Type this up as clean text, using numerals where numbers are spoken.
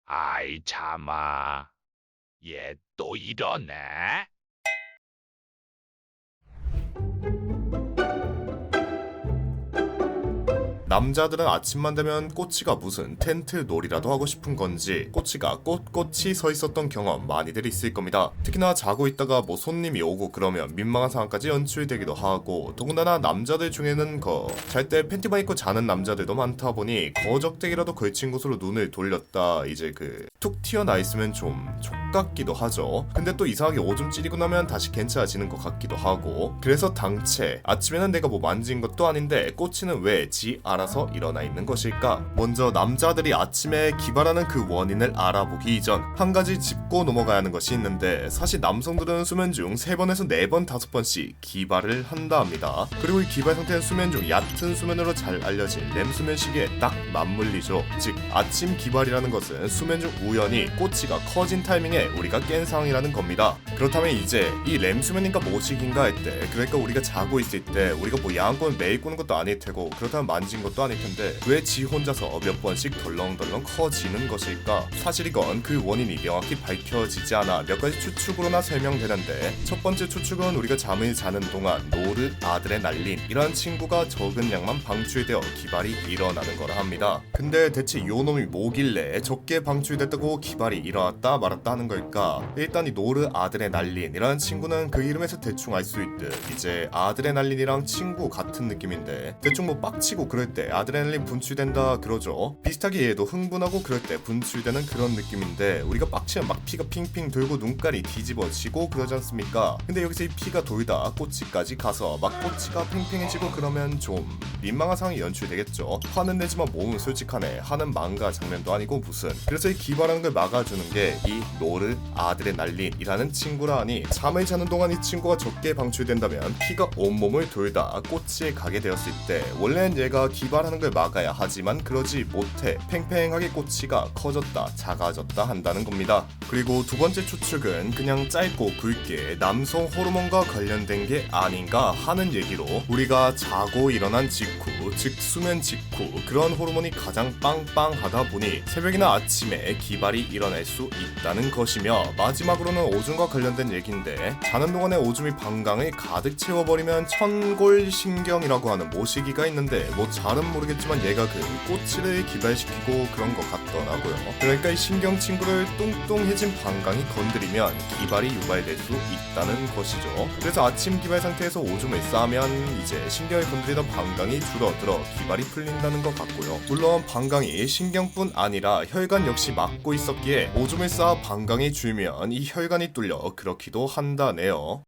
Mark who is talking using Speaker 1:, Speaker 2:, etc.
Speaker 1: 아이 참아. 얘 또 이러네.
Speaker 2: 남자들은 아침만 되면 꼬치가 무슨 텐트 놀이라도 하고 싶은 건지 꼬치가 꼿꼿이 서 있었던 경험 많이들 있을 겁니다. 특히나 자고 있다가 뭐 손님이 오고 그러면 민망한 상황까지 연출되기도 하고, 더군다나 남자들 중에는 잘 때 팬티만 입고 자는 남자들도 많다 보니 거적대기라도 걸친 곳으로 눈을 돌렸다 이제 툭 튀어나 있으면 좀 촉같기도 하죠. 근데 또 이상하게 오줌 찌리고 나면 다시 괜찮아지는 것 같기도 하고, 그래서 당최 아침에는 내가 뭐 만진 것도 아닌데 꼬치는 왜 지 알아서 일어나 있는 것일까? 먼저 남자들이 아침에 기발하는 그 원인을 알아보기 이전 한 가지 짚고 넘어가야 하는 것이 있는데, 사실 남성들은 수면 중 3번에서 4번 5번씩 기발을 한다 합니다. 그리고 이 기발 상태는 수면 중 얕은 수면으로 잘 알려진 렘 수면 시기에 딱 맞물리죠. 즉 아침 기발이라는 것은 수면 중 우연히 꼬치가 커진 타이밍에 우리가 깬 상황이라는 겁니다. 그렇다면 이제 이 렘 수면인가 모식인가 할 때, 그러니까 우리가 자고 있을 때 우리가 뭐 야한권을 매일 꾸는 것도 아닐 테고 그렇다면 만진 것도 아닐 텐데 왜 지 혼자서 몇 번씩 덜렁덜렁 커지는 것일까? 사실 이건 그 원인이 명확히 밝혀지지 않아 몇 가지 추측으로나 설명되는데, 첫 번째 추측은 우리가 잠을 자는 동안 노르아드레날린 이런 친구가 적은 양만 방출되어 기발이 일어나는 거라 합니다. 근데 대체 요 놈이 뭐길래 적게 방출됐다고 기발이 일어났다 말았다 하는 걸까? 일단 이 노르아드레날린이라는 친구는 그 이름에서 대충 알 수 있듯 이제 아드레날린이랑 친구 같은 느낌인데, 대충 뭐 빡치고 그럴 때 아드레날린 분출된다 그러죠. 비슷하게 얘도 흥분하고 그럴 때 분출되는 그런 느낌인데, 우리가 빡치면 막 피가 핑핑 돌고 눈깔이 뒤집어지고 그러지 않습니까? 근데 여기서 이 피가 돌다 꼬치까지 가서 막 꼬치가 팽팽해지고 그러면 좀 민망한 상황이 연출되겠죠. 화는 내지만 몸은 솔직하네 하는 망가 장면도 아니고 무슨. 그래서 이 기발하는 걸 막아주는 게 이 노르아드레날린이라는 친구라 하니, 잠을 자는 동안 이 친구가 적게 방출된다면 피가 온몸을 돌다 꼬치에 가게 되었을 때 원래는 얘가 기발하는 걸 막아야 하지만 그러지 못해 팽팽하게 꼬치가 커졌다 작아졌다 한다는 겁니다. 그리고 두 번째 추측은 그냥 짧고 굵게 남성 호르몬과 관련된 게 아닌가 하는 얘기로, 우리가 자고 일어난 직후, 즉 수면 직후 그런 호르몬이 가장 빵빵하다 보니 새벽이나 아침에 기발이 일어날 수 있다는 것이며, 마지막으로는 오줌과 관련된 얘기인데, 자는 동안에 오줌이 방광을 가득 채워버리면 천골신경이라고 하는 모시기가 있는데, 뭐 잘은 모르겠지만 얘가 꼬치를 기발시키고 그런 것 같더라고요. 그러니까 이 신경 친구를 뚱뚱해진 방광이 건드리면 기발이 유발될 수 있다는 것이죠. 그래서 아침 기발 상태에서 오줌을 싸면 이제 신경을 건드리던 방광이 줄어들어 기발이 풀린다는 것 같고요. 물론 방광이 신경뿐 아니라 혈관 역시 막고 있었기에 오줌을 싸 방광이 줄면 이 혈관이 뚫려 그렇기도 한다네요.